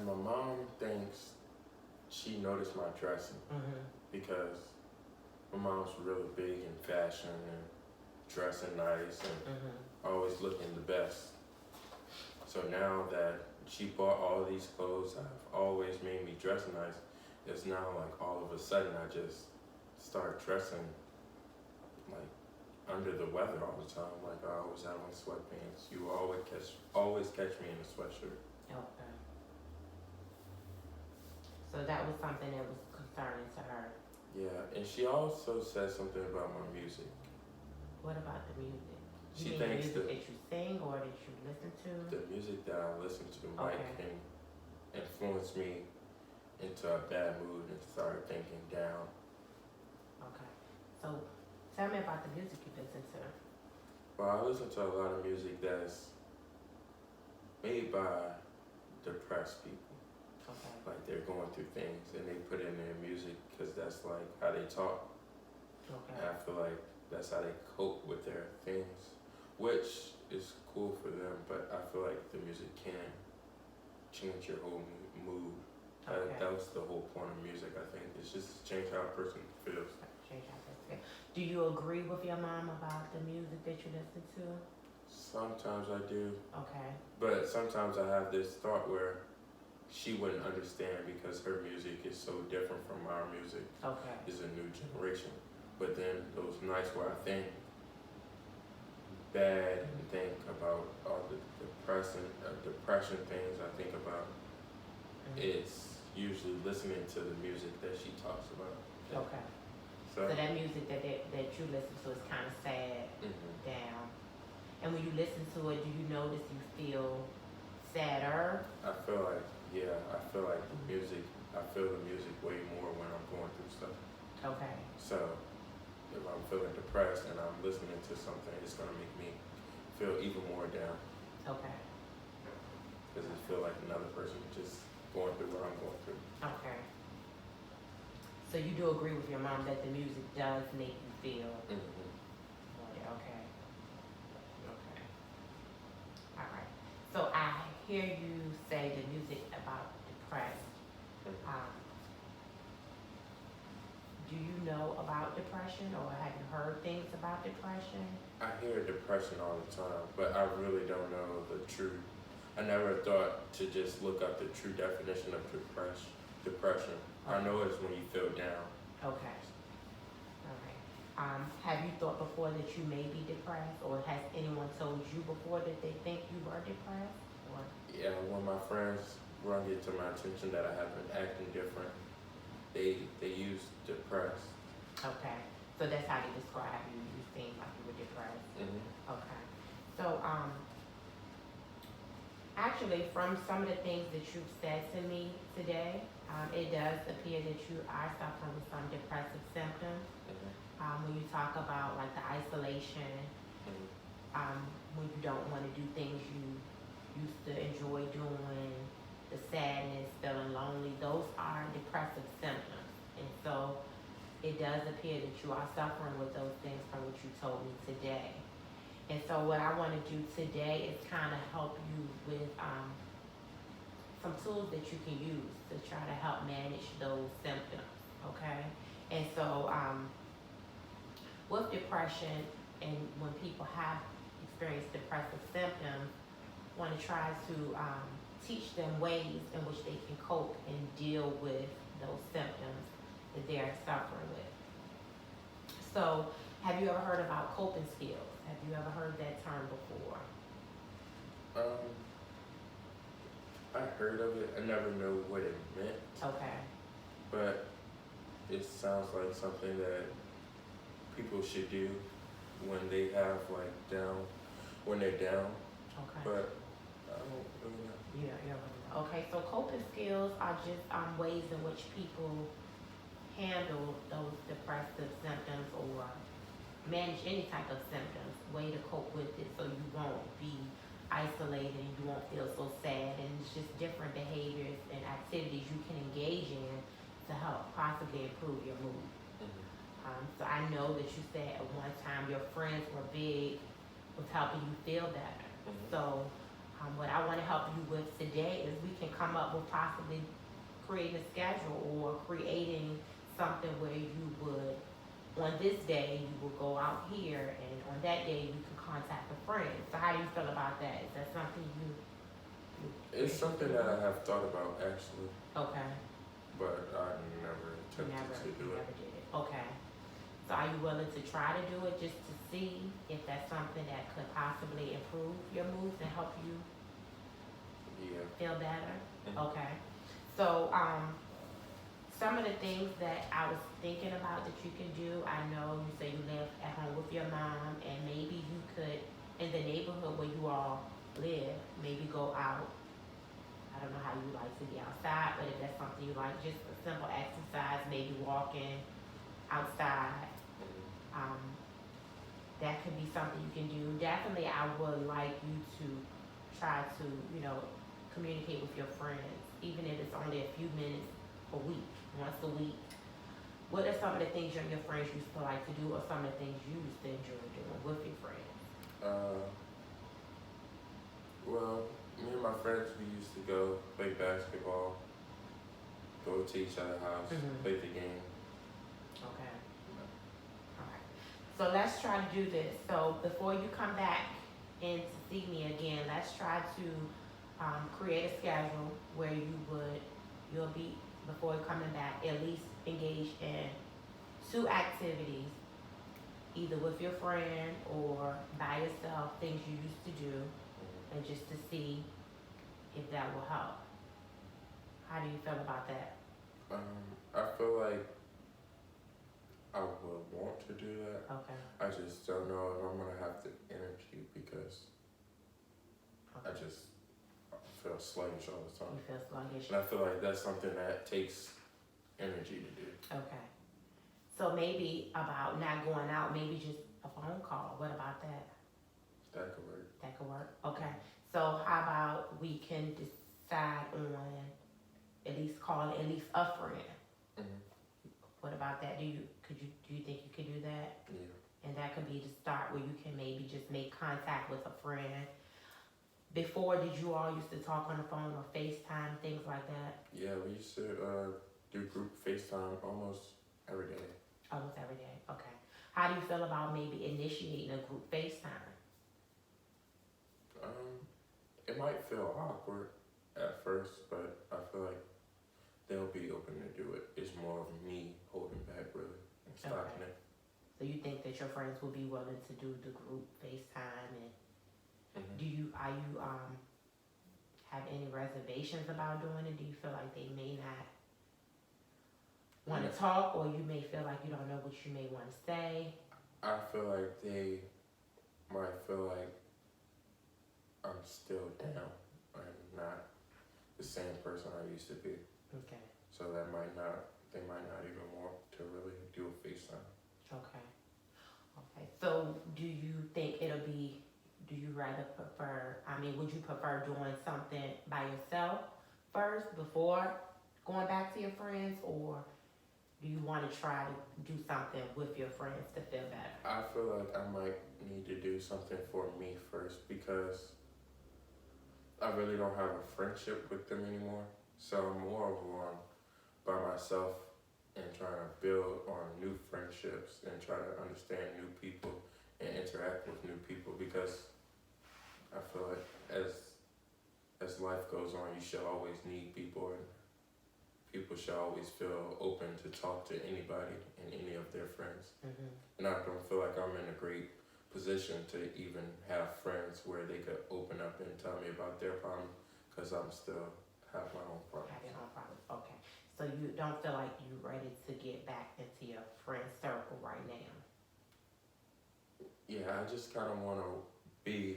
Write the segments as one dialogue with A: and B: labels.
A: my mom thinks she noticed my dressing because my mom's really big in fashion and dressing nice and always looking the best. So now that she bought all these clothes, have always made me dress nice. It's now like all of a sudden I just start dressing like under the weather all the time. Like I always have on sweatpants. You always catch me in a sweatshirt.
B: Okay. So that was something that was concerning to her.
A: Yeah, and she also said something about my music.
B: What about the music?
A: She
B: you mean
A: thinks
B: the music that you sing or that you listen to?
A: the music that I listen to might can influence me into a bad mood and start thinking down.
B: Okay. So tell me about the music you listen to.
A: Well, I listen to a lot of music that's made by depressed people.
B: Okay.
A: Like they're going through things and they put in their music because that's like how they talk.
B: Okay.
A: And I feel like that's how they cope with their things, which is cool for them, but I feel like the music can change your whole mood.
B: Okay.
A: That was the whole point of music, I think. It's just to change how a person feels.
B: Change how they feel. Do you agree with your mom about the music that you listen to?
A: Sometimes I do,
B: Okay.
A: but sometimes I have this thought where she wouldn't understand because her music is so different from our music.
B: Okay.
A: It's a new generation. But then those nights where I think bad and think about all the depression things I think about, it's usually listening to the music that she talks about.
B: Okay. So that music that you listen to is kind of sad, down. And when you listen to it, do you notice you feel sadder?
A: I feel like I feel the music way more when I'm going through stuff.
B: Okay.
A: So if I'm feeling depressed and I'm listening to something, it's gonna make me feel even more down.
B: Okay.
A: Because it feel like another person just going through what I'm going through.
B: Okay. So you do agree with your mom that the music does make you feel. Okay. Okay. All right. So I hear you say the music about depressed. Do you know about depression or have you heard things about depression?
A: I hear depression all the time, but I really don't know the true. I never thought to just look up the true definition of depression. I know it's when you feel down.
B: Okay. All right. Have you thought before that you may be depressed, or has anyone told you before that they think you are depressed? Or?
A: Yeah, when my friends brought it to my attention that I have been acting different, they use depressed.
B: Okay. So that's how they describe you. You seem like you were depressed. Okay. So actually, from some of the things that you've said to me today, it does appear that you are suffering with some depressive symptoms. When you talk about like the isolation, when you don't want to do things you used to enjoy doing, the sadness, feeling lonely, those are depressive symptoms. And so it does appear that you are suffering with those things from what you told me today. And so what I want to do today is kind of help you with some tools that you can use to try to help manage those symptoms, okay? And so with depression and when people have experienced depressive symptoms, I want to try to teach them ways in which they can cope and deal with those symptoms that they are suffering with. So have you ever heard about coping skills? Have you ever heard that term before?
A: I heard of it. I never knew what it meant.
B: Okay.
A: But it sounds like something that people should do when they have when they're down.
B: Okay.
A: But I don't really know.
B: Yeah. Okay, so coping skills are just ways in which people handle those depressive symptoms or manage any type of symptoms, way to cope with it so you won't be isolated and you won't feel so sad, and it's just different behaviors and activities you can engage in to help possibly improve your mood. So I know that you said at one time your friends were big with helping you feel better. So what I want to help you with today is we can come come up with possibly creating a schedule or creating something where you would, on this day, you will go out here, and on that day, you can contact a friend. So how do you feel about that? Is that something you
A: It's something that I have thought about actually,
B: okay.
A: but I never attempted to do it.
B: Never did it. Okay. So are you willing to try to do it just to see if that's something that could possibly improve your moves and help you
A: Yeah.
B: feel better?
A: Mhm.
B: Okay. So some of the things that I was thinking about that you can do, I know you say you live at home with your mom, and maybe you could, in the neighborhood where you all live, maybe go out. I don't know how you like to be outside, but if that's something you like, just a simple exercise, maybe walking outside.
A: Mhm.
B: That could be something you can do. Definitely, I would like you to try to, communicate with your friends, even if it's only a few minutes a week, once a week. What are some of the things you and your friends used to like to do, or some of the things you used to enjoy doing with your friends?
A: Well, me and my friends, we used to go play basketball, go to each other's house,
B: Mhm.
A: play the game.
B: Okay. Alright. So let's try to do this. So before you come back in to see me again, let's try to create a schedule where you'll be, before coming back, at least engage in 2 activities, either with your friend or by yourself, things you used to do, and just to see if that will help. How do you feel about that?
A: I feel like I would want to do that.
B: Okay.
A: I just don't know if I'm gonna have the energy because I
B: Okay.
A: just feel sluggish all the
B: You
A: time.
B: feel sluggish?
A: And I feel like that's something that takes energy to do.
B: Okay. So maybe about not going out, maybe just a phone call. What about that?
A: That could work.
B: That could work? Okay. So how about we can decide on at least calling at least a friend?
A: Mhm.
B: What about that? Do you think you could do that?
A: Yeah.
B: And that could be the start where you can maybe just make contact with a friend. Before, did you all used to talk on the phone or FaceTime, things like that?
A: Yeah, we used to do group FaceTime almost every day.
B: Almost every day, okay. How do you feel about maybe initiating a group FaceTime?
A: It might feel awkward at first, but I feel like they'll be open to do it. It's more of me holding back really and stopping it.
B: So you think that your friends will be willing to do the group FaceTime, and
A: Mhm.
B: are you have any reservations about doing it? Do you feel like they may not want to talk, or you may feel like you don't know what you may want to say?
A: I feel like they might feel like I'm still down and not the same person I used to be.
B: Okay.
A: So they might not even want to really do a FaceTime.
B: Okay. Okay. So do you think do you rather would you prefer doing something by yourself first before going back to your friends, or do you want to try to do something with your friends to feel better?
A: I feel like I might need to do something for me first because I really don't have a friendship with them anymore. So I'm more of one by myself and trying to build on new friendships and try to understand new people and interact with new people because I feel like as life goes on, you should always need people, and people should always feel open to talk to anybody and any of their friends.
B: Mm-hmm.
A: And I don't feel like I'm in a great position to even have friends where they could open up and tell me about their problems because I'm still have my own problems.
B: Have your own problems. Okay. So you don't feel like you're ready to get back into your friend circle right now?
A: Yeah, I just kind of want to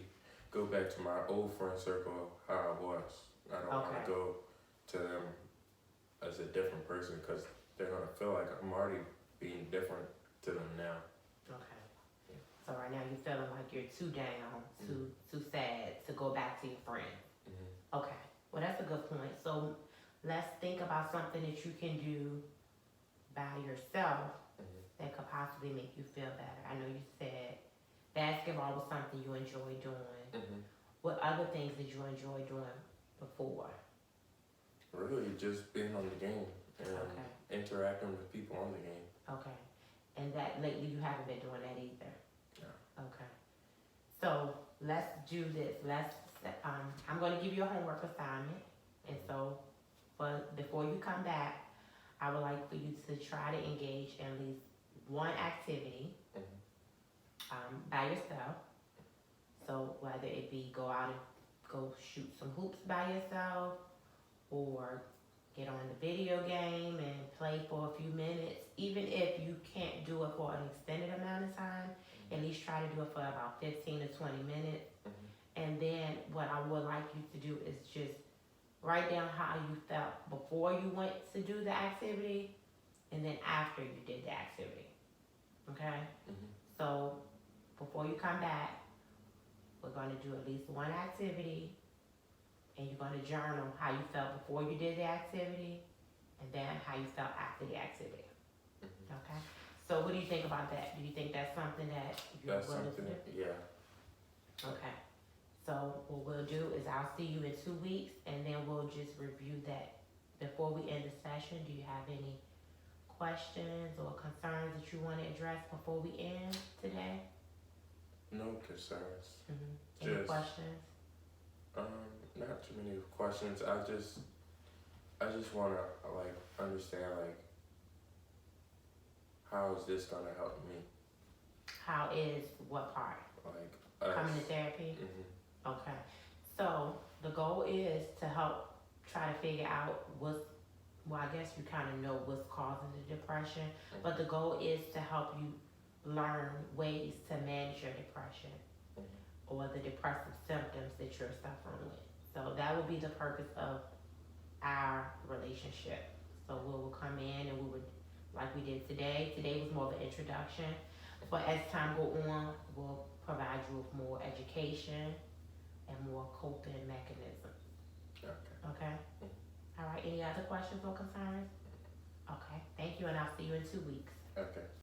A: go back to my old friend circle how I was. I don't want to go to them as a different person because they're going to feel like I'm already being different to them now.
B: Okay. So right now you're feeling like you're too down, too sad to go back to your friend.
A: Mm-hmm.
B: Okay. Well, that's a good point. So let's think about something that you can do by yourself that could possibly make you feel better. I know you said basketball was something you enjoy doing.
A: Mm-hmm.
B: What other things did you enjoy doing before?
A: Really, just being on the game and
B: Okay.
A: interacting with people on the game.
B: Okay. And that lately you haven't been doing that either?
A: No.
B: Okay. So let's do this. I'm going to give you a homework assignment. And so before you come back, I would like for you to try to engage in at least one activity by yourself. So whether it be go out and go shoot some hoops by yourself, or get on the video game and play for a few minutes. Even if you can't do it for an extended amount of time, at least try to do it for about 15 to 20 minutes. And then what I would like you to do is just write down how you felt before you went to do the activity, and then after you did the activity. Okay? So before you come back, we're going to do at least one activity, and you're going to journal how you felt before you did the activity, and then how you felt after the activity. Okay? So what do you think about that? Do you think that's something that you're willing to do?
A: Yeah.
B: Okay. So what we'll do is I'll see you in 2 weeks, and then we'll just review that. Before we end the session, do you have any questions or concerns that you want to address before we end today?
A: No concerns.
B: Any
A: Just,
B: questions?
A: not too many questions. I just wanna understand how is this gonna help me?
B: How is what part?
A: Us.
B: Coming to therapy? Okay. So the goal is to help try to figure out I guess you kind of know what's causing the depression, but the goal is to help you learn ways to manage your depression or the depressive symptoms that you're suffering with. So that will be the purpose of our relationship. So we will come in and we would, like we did today. Today was more of an introduction, but as time go on, we'll provide you with more education and more coping mechanisms. Okay? All right, any other questions or concerns? Okay, thank you, and I'll see you in 2 weeks.
A: Okay.